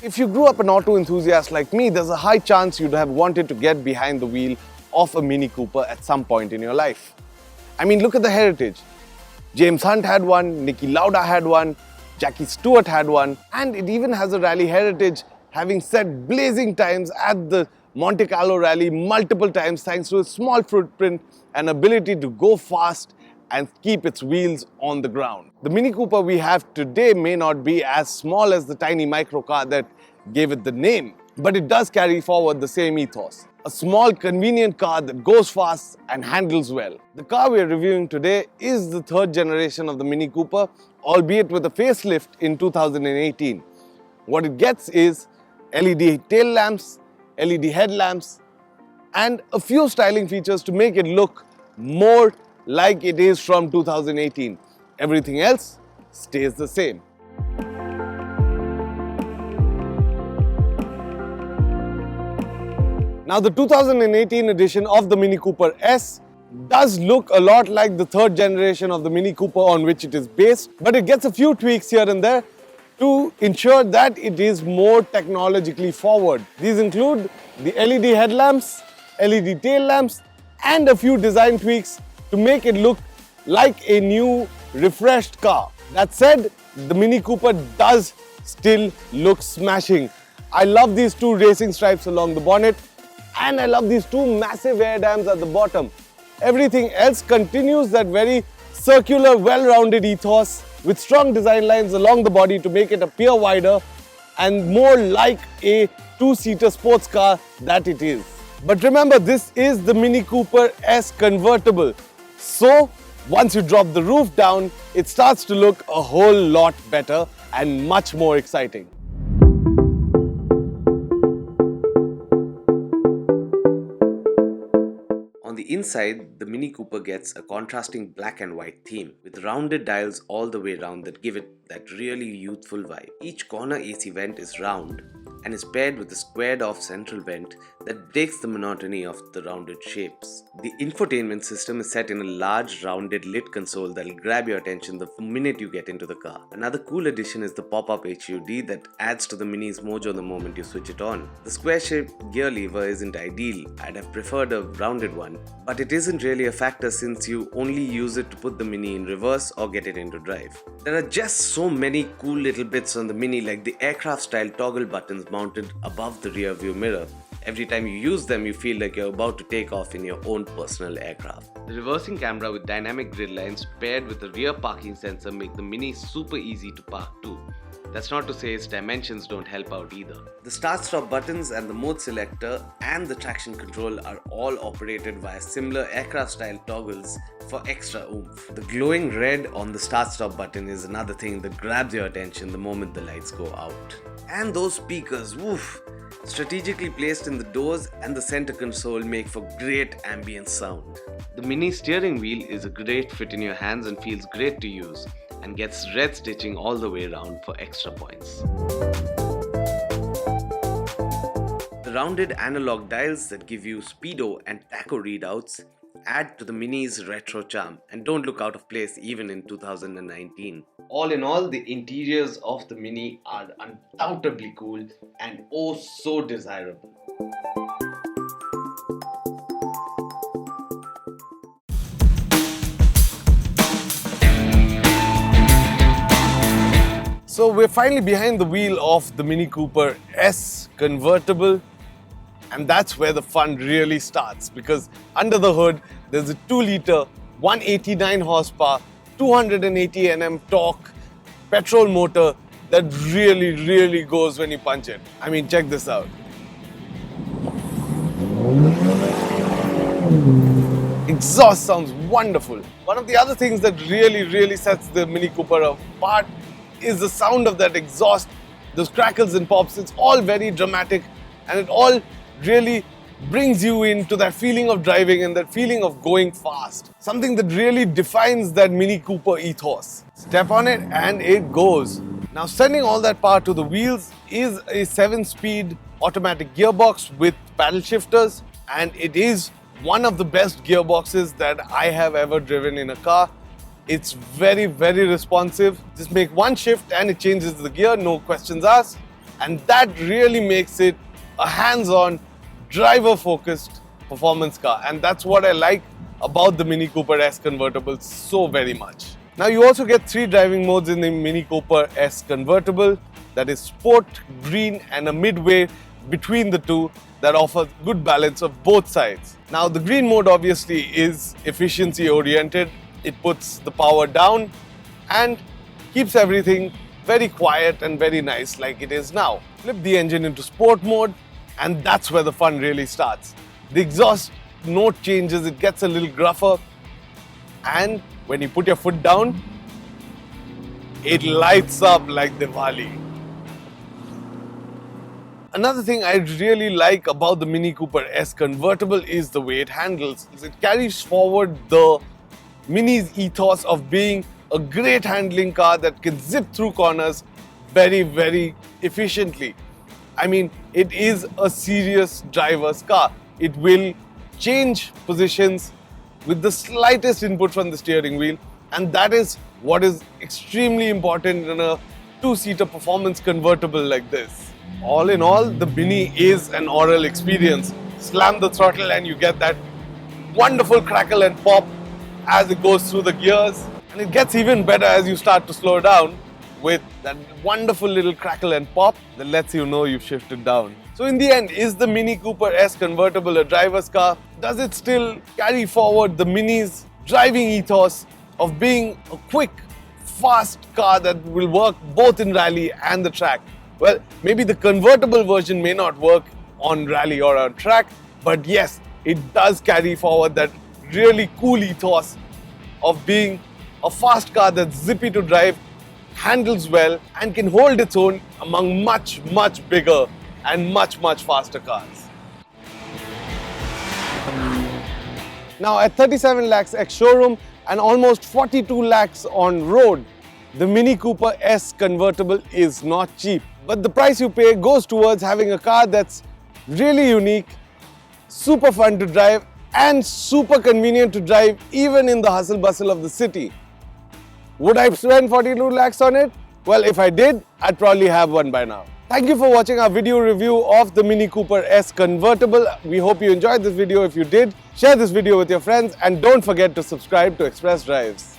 If you grew up an auto enthusiast like me, there's a high chance you'd have wanted to get behind the wheel of a Mini Cooper at some point in your life. I mean, look at the heritage. James Hunt had one, Niki Lauda had one, Jackie Stewart had one, and it even has a rally heritage, having set blazing times at the Monte Carlo rally multiple times thanks to its small footprint and ability to go fast and keep its wheels on the ground. The Mini Cooper we have today may not be as small as the tiny microcar that gave it the name, but it does carry forward the same ethos. A small, convenient car that goes fast and handles well. The car we are reviewing today is the third generation of the Mini Cooper, albeit with a facelift in 2018. What it gets is LED tail lamps, LED headlamps, and a few styling features to make it look more like it is from 2018. Everything else stays the same. Now, the 2018 edition of the Mini Cooper S does look a lot like the third generation of the Mini Cooper on which it is based, but it gets a few tweaks here and there to ensure that it is more technologically forward. These include the LED headlamps, LED tail lamps, and a few design tweaks to make it look like a new, refreshed car. That said, the Mini Cooper does still look smashing. I love these two racing stripes along the bonnet, and I love these two massive air dams at the bottom. Everything else continues that very circular, well-rounded ethos with strong design lines along the body to make it appear wider and more like a two-seater sports car that it is. But remember, this is the Mini Cooper S Convertible. So, once you drop the roof down, it starts to look a whole lot better and much more exciting. On the inside, the Mini Cooper gets a contrasting black and white theme with rounded dials all the way around that give it that really youthful vibe. Each corner AC vent is round and is paired with a squared off central vent that breaks the monotony of the rounded shapes. The infotainment system is set in a large rounded lit console that will grab your attention the minute you get into the car. Another cool addition is the pop-up HUD that adds to the Mini's mojo the moment you switch it on. The square-shaped gear lever isn't ideal. I'd have preferred a rounded one, but it isn't really a factor since you only use it to put the Mini in reverse or get it into drive. There are just so many cool little bits on the Mini, like the aircraft-style toggle buttons mounted above the rear view mirror. Every time you use them, you feel like you're about to take off in your own personal aircraft. The reversing camera with dynamic grid lines paired with a rear parking sensor make the Mini super easy to park too. That's not to say its dimensions don't help out either. The start-stop buttons and the mode selector and the traction control are all operated via similar aircraft-style toggles for extra oomph. The glowing red on the start-stop button is another thing that grabs your attention the moment the lights go out. And those speakers, woof! Strategically placed in the doors and the center console make for great ambient sound. The Mini steering wheel is a great fit in your hands and feels great to use, and gets red stitching all the way around for extra points. The rounded analog dials that give you speedo and tacho readouts add to the Mini's retro charm and don't look out of place even in 2019. All in all, the interiors of the Mini are undoubtedly cool and oh so desirable. So we're finally behind the wheel of the Mini Cooper S Convertible, and that's where the fun really starts, because under the hood there's a 2-liter, 189 horsepower, 280 Nm torque petrol motor that really goes when you punch it. I mean, check this out. Exhaust sounds wonderful. One of the other things that really sets the Mini Cooper apart is the sound of that exhaust, those crackles and pops. It's all very dramatic and it all really brings you into that feeling of driving and that feeling of going fast. Something that really defines that Mini Cooper ethos. Step on it and it goes. Now, sending all that power to the wheels is a 7-speed automatic gearbox with paddle shifters, and it is one of the best gearboxes that I have ever driven in a car. It's very responsive. Just make one shift and it changes the gear, no questions asked. And that really makes it a hands-on, driver-focused performance car. And that's what I like about the Mini Cooper S Convertible so very much. Now you also get 3 driving modes in the Mini Cooper S Convertible. That is Sport, Green and a midway between the two that offers good balance of both sides. Now the Green mode obviously is efficiency oriented. It puts the power down and keeps everything very quiet and very nice like it is now. Flip the engine into Sport mode and that's where the fun really starts. The exhaust note changes, it gets a little gruffer, and when you put your foot down, it lights up like Diwali. Another thing I really like about the Mini Cooper S Convertible is the way it handles. It carries forward the Mini's ethos of being a great handling car that can zip through corners very, very efficiently. I mean, it is a serious driver's car. It will change positions with the slightest input from the steering wheel, and that is what is extremely important in a 2-seater performance convertible like this. All in all, the Mini is an oral experience. Slam the throttle and you get that wonderful crackle and pop as it goes through the gears. And it gets even better as you start to slow down with that wonderful little crackle and pop that lets you know you've shifted down. So in the end, is the Mini Cooper S Convertible a driver's car? Does it still carry forward the Mini's driving ethos of being a quick, fast car that will work both in rally and the track? Well, maybe the convertible version may not work on rally or on track, but yes, it does carry forward that really cool ethos of being a fast car that's zippy to drive, handles well, and can hold its own among much, much bigger and much, much faster cars. Now at 37 lakhs ex-showroom and almost 42 lakhs on road, the Mini Cooper S Convertible is not cheap. But the price you pay goes towards having a car that's really unique, super fun to drive, and super convenient to drive even in the hustle bustle of the city. Would I spend 42 lakhs on it? Well, if I did, I'd probably have one by now. Thank you for watching our video review of the Mini Cooper S Convertible. We hope you enjoyed this video. If you did, share this video with your friends and don't forget to subscribe to Express Drives.